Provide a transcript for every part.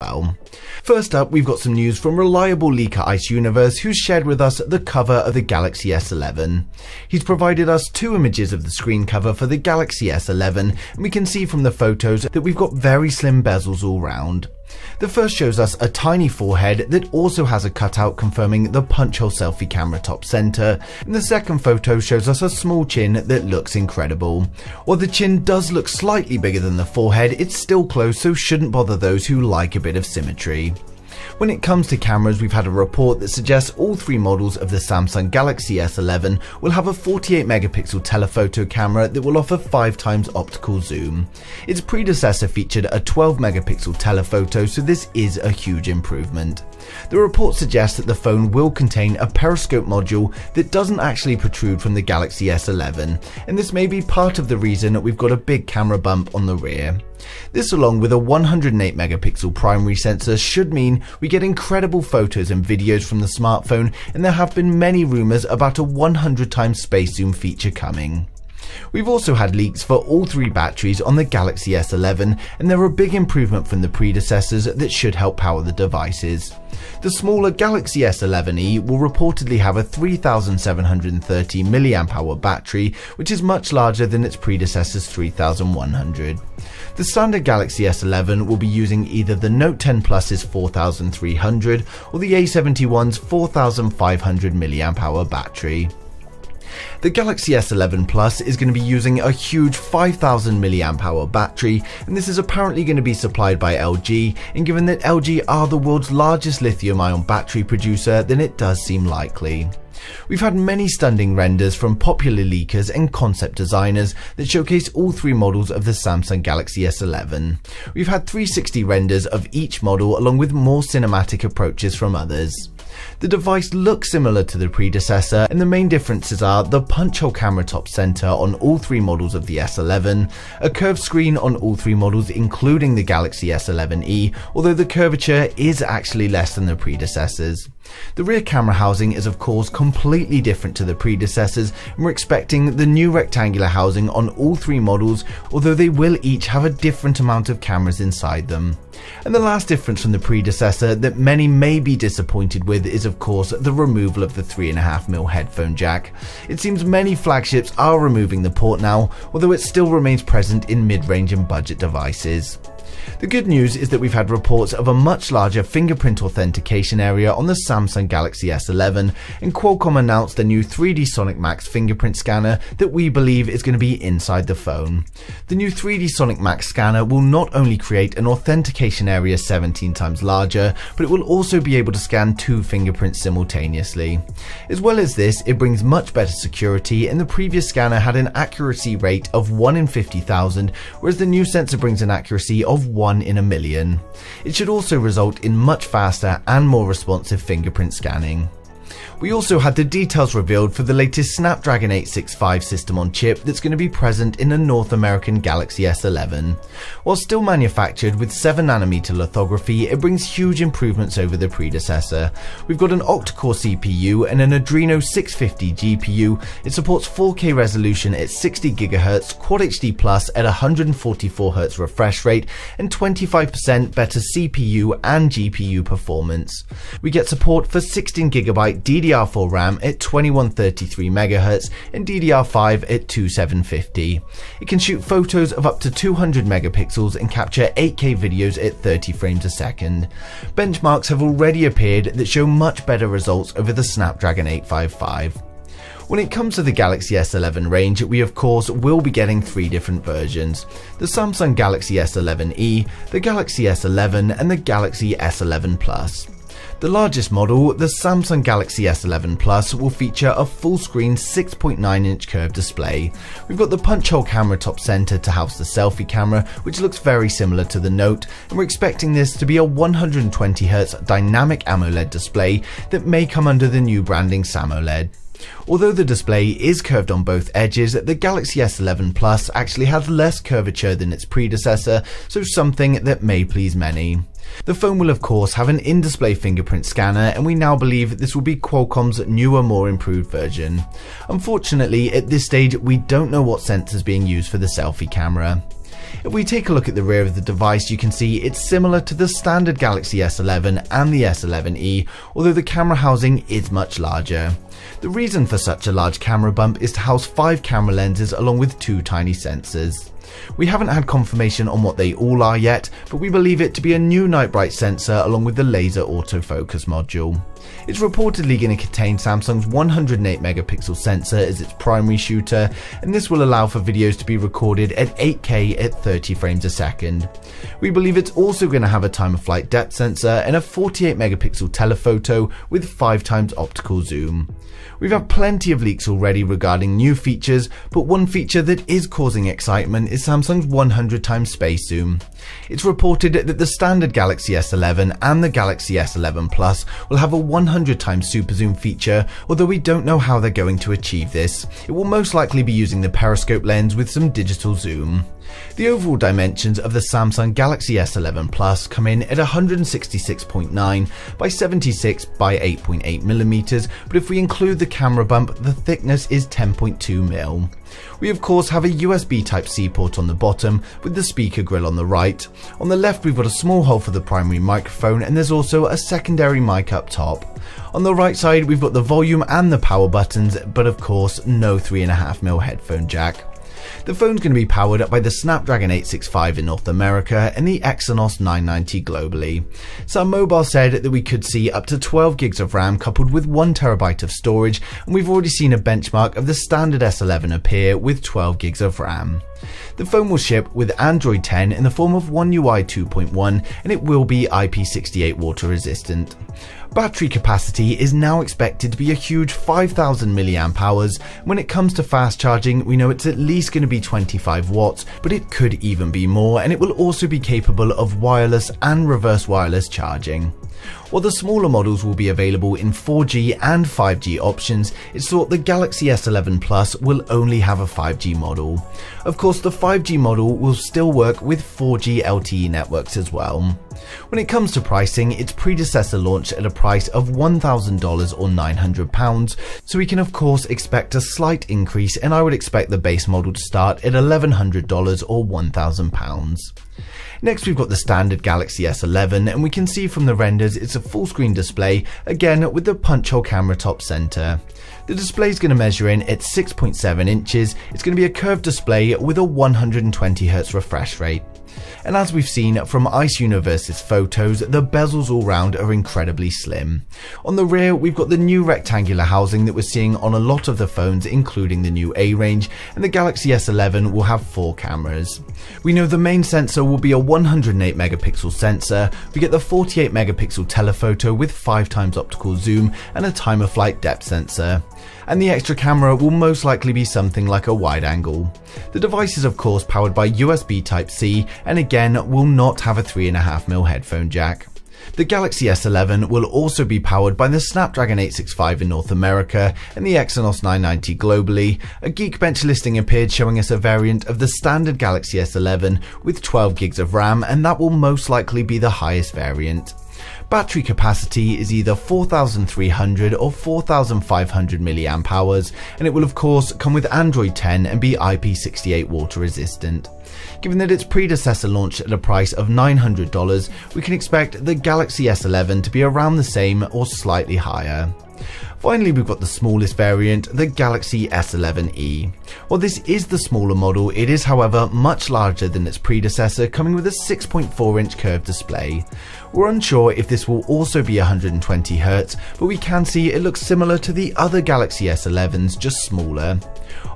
well. First up, we've got some news from reliable leaker Ice Universe, who's shared with us the cover of the Galaxy S11. He's provided us 2 images of the screen cover for the Galaxy S11, and we can see from the photos that we've got very slim bezels all round. The first shows us a tiny forehead that also has a cutout confirming the punch hole selfie camera top center, and the second photo shows us a small chin that looks incredible. While the chin does look slightly bigger than the forehead, it's still close, so shouldn't bother those who like a bit of symmetry. When it comes to cameras, we've had a report that suggests all 3 models of the Samsung Galaxy S11 will have a 48 megapixel telephoto camera that will offer 5 times optical zoom. Its predecessor featured a 12 megapixel telephoto, so this is a huge improvement. The report suggests that the phone will contain a periscope module that doesn't actually protrude from the Galaxy S11, and this may be part of the reason that we've got a big camera bump on the rear. This, along with a 108 megapixel primary sensor, should mean we get incredible photos and videos from the smartphone, and there have been many rumours about a 100 times space zoom feature coming. We've also had leaks for all 3 batteries on the Galaxy S11, and they're a big improvement from the predecessors that should help power the devices. The smaller Galaxy S11e will reportedly have a 3730 mAh battery, which is much larger than its predecessor's 3100. The standard Galaxy S11 will be using either the Note 10 Plus's 4300 or the A71's 4500 mAh battery. The Galaxy S11 Plus is going to be using a huge 5000 mAh battery, and this is apparently going to be supplied by LG, and given that LG are the world's largest lithium-ion battery producer, then it does seem likely. We've had many stunning renders from popular leakers and concept designers that showcase all 3 models of the Samsung Galaxy S11. We've had 360 renders of each model, along with more cinematic approaches from others. The device looks similar to the predecessor, and the main differences are the punch hole camera top center on all 3 models of the S11, a curved screen on all 3 models including the Galaxy S11e, although the curvature is actually less than the predecessors. The rear camera housing is of course completely different to the predecessors, and we're expecting the new rectangular housing on all 3 models, although they will each have a different amount of cameras inside them. And the last difference from the predecessor that many may be disappointed with is of course the removal of the 3.5mm headphone jack. It seems many flagships are removing the port now, although it still remains present in mid-range and budget devices. The good news is that we've had reports of a much larger fingerprint authentication area on the Samsung Galaxy S11, and Qualcomm announced a new 3D Sonic Max fingerprint scanner that we believe is going to be inside the phone. The new 3D Sonic Max scanner will not only create an authentication area 17 times larger, but it will also be able to scan 2 fingerprints simultaneously. As well as this, it brings much better security, and the previous scanner had an accuracy rate of 1 in 50,000, whereas the new sensor brings an accuracy of 1 in a million. It should also result in much faster and more responsive fingerprint scanning. We also had the details revealed for the latest Snapdragon 865 system on chip that's going to be present in the North American Galaxy S11. While still manufactured with 7nm lithography, it brings huge improvements over the predecessor. We've got an octa-core CPU and an Adreno 650 GPU. It supports 4K resolution at 60GHz, Quad HD Plus at 144Hz refresh rate, and 25% better CPU and GPU performance. We get support for 16GB DDR4 RAM at 2133MHz and DDR5 at 2750. It can shoot photos of up to 200 megapixels and capture 8K videos at 30 frames a second. Benchmarks have already appeared that show much better results over the Snapdragon 855. When it comes to the Galaxy S11 range, we of course will be getting 3 different versions: the Samsung Galaxy S11e, the Galaxy S11 and the Galaxy S11 Plus. The largest model, the Samsung Galaxy S11 Plus, will feature a full-screen 6.9-inch curved display. We've got the punch hole camera top center to house the selfie camera, which looks very similar to the Note, and we're expecting this to be a 120Hz dynamic AMOLED display that may come under the new branding SAMOLED. Although the display is curved on both edges, the Galaxy S11 Plus actually has less curvature than its predecessor, so something that may please many. The phone will of course have an in-display fingerprint scanner, and we now believe this will be Qualcomm's newer, more improved version. Unfortunately, at this stage we don't know what sensor is being used for the selfie camera. If we take a look at the rear of the device, you can see it's similar to the standard Galaxy S11 and the S11e, although the camera housing is much larger. The reason for such a large camera bump is to house 5 camera lenses along with 2 tiny sensors. We haven't had confirmation on what they all are yet, but we believe it to be a new night bright sensor along with the laser autofocus module. It's reportedly going to contain Samsung's 108 megapixel sensor as its primary shooter, and this will allow for videos to be recorded at 8K at 30 frames a second. We believe it's also going to have a time of flight depth sensor and a 48 megapixel telephoto with 5 times optical zoom. We've had plenty of leaks already regarding new features, but one feature that is causing excitement is Samsung's 100 times space zoom. It's reported that the standard Galaxy S11 and the Galaxy S11 Plus will have a 100 times super zoom feature, although we don't know how they're going to achieve this. It will most likely be using the periscope lens with some digital zoom. The overall dimensions of the Samsung Galaxy S11 Plus come in at 166.9 by 76 by 8.8mm, but if we include the camera bump, the thickness is 10.2mm. We of course have a USB Type-C port on the bottom with the speaker grill on the right. On the left we've got a small hole for the primary microphone, and there's also a secondary mic up top. On the right side we've got the volume and the power buttons, but of course no 3.5mm headphone jack. The phone's going to be powered up by the Snapdragon 865 in North America and the Exynos 990 globally. Some Mobile said that we could see up to 12 gigs of RAM coupled with 1TB of storage, and we've already seen a benchmark of the standard S11 appear with 12 gigs of RAM. The phone will ship with Android 10 in the form of One UI 2.1, and it will be IP68 water resistant. Battery capacity is now expected to be a huge 5000 mAh. When it comes to fast charging, we know it's at least going to be 25 watts, but it could even be more, and it will also be capable of wireless and reverse wireless charging. While the smaller models will be available in 4G and 5G options, it's thought the Galaxy S11 Plus will only have a 5G model. Of course, the 5G model will still work with 4G LTE networks as well. When it comes to pricing, its predecessor launched at a price of $1,000 or £900, so we can of course expect a slight increase, and I would expect the base model to start at $1,100 or £1,000. Next we've got the standard Galaxy S11, and we can see from the renders it's a full screen display, again with the punch hole camera top center. The display is going to measure in at 6.7 inches, it's going to be a curved display with a 120Hz refresh rate. And as we've seen from Ice Universe's photos, the bezels all round are incredibly slim. On the rear we've got the new rectangular housing that we're seeing on a lot of the phones, including the new A range, and the Galaxy S11 will have 4 cameras. We know the main sensor will be a 108 megapixel sensor, we get the 48 megapixel telephoto with 5 times optical zoom and a time of flight depth sensor. And the extra camera will most likely be something like a wide angle. The device is of course powered by USB Type-C, and again will not have a 3.5mm headphone jack. The Galaxy S11 will also be powered by the Snapdragon 865 in North America and the Exynos 990 globally. A Geekbench listing appeared showing us a variant of the standard Galaxy S11 with 12 gigs of RAM, and that will most likely be the highest variant. Battery capacity is either 4300 or 4500 mAh, and it will of course come with Android 10 and be IP68 water resistant. Given that its predecessor launched at a price of $900, we can expect the Galaxy S11 to be around the same or slightly higher. Finally, we've got the smallest variant, the Galaxy S11e. While this is the smaller model, it is however much larger than its predecessor, coming with a 6.4-inch curved display. We're unsure if this will also be 120Hz, but we can see it looks similar to the other Galaxy S11s, just smaller.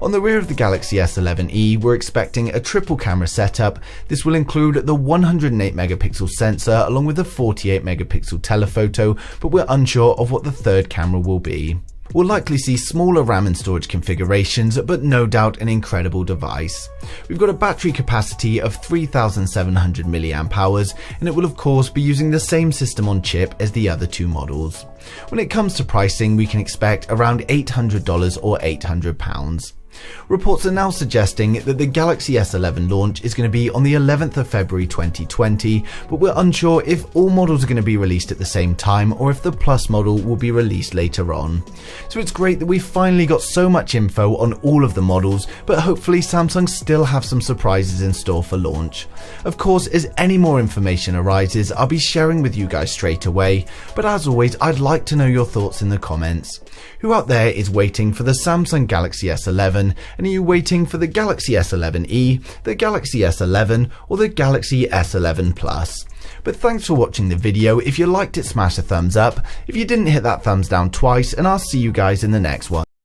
On the rear of the Galaxy S11e, we're expecting a triple camera setup. This will include the 108 megapixel sensor along with the 48 megapixel telephoto, but we're unsure of what the third camera will be. We'll likely see smaller RAM and storage configurations, but no doubt an incredible device. We've got a battery capacity of 3700 mAh, and it will of course be using the same system on chip as the other 2 models. When it comes to pricing, we can expect around $800 or £800. Reports are now suggesting that the Galaxy S11 launch is going to be on the 11th of February 2020, but we're unsure if all models are going to be released at the same time or if the Plus model will be released later on. So it's great that we've finally got so much info on all of the models, but hopefully Samsung still have some surprises in store for launch. Of course, as any more information arises, I'll be sharing with you guys straight away, but as always, I'd like to know your thoughts in the comments. Who out there is waiting for the Samsung Galaxy S11, and are you waiting for the Galaxy S11e, the Galaxy S11, or the Galaxy S11 Plus? But thanks for watching the video. If you liked it, smash a thumbs up. If you didn't, hit that thumbs down twice, and I'll see you guys in the next one.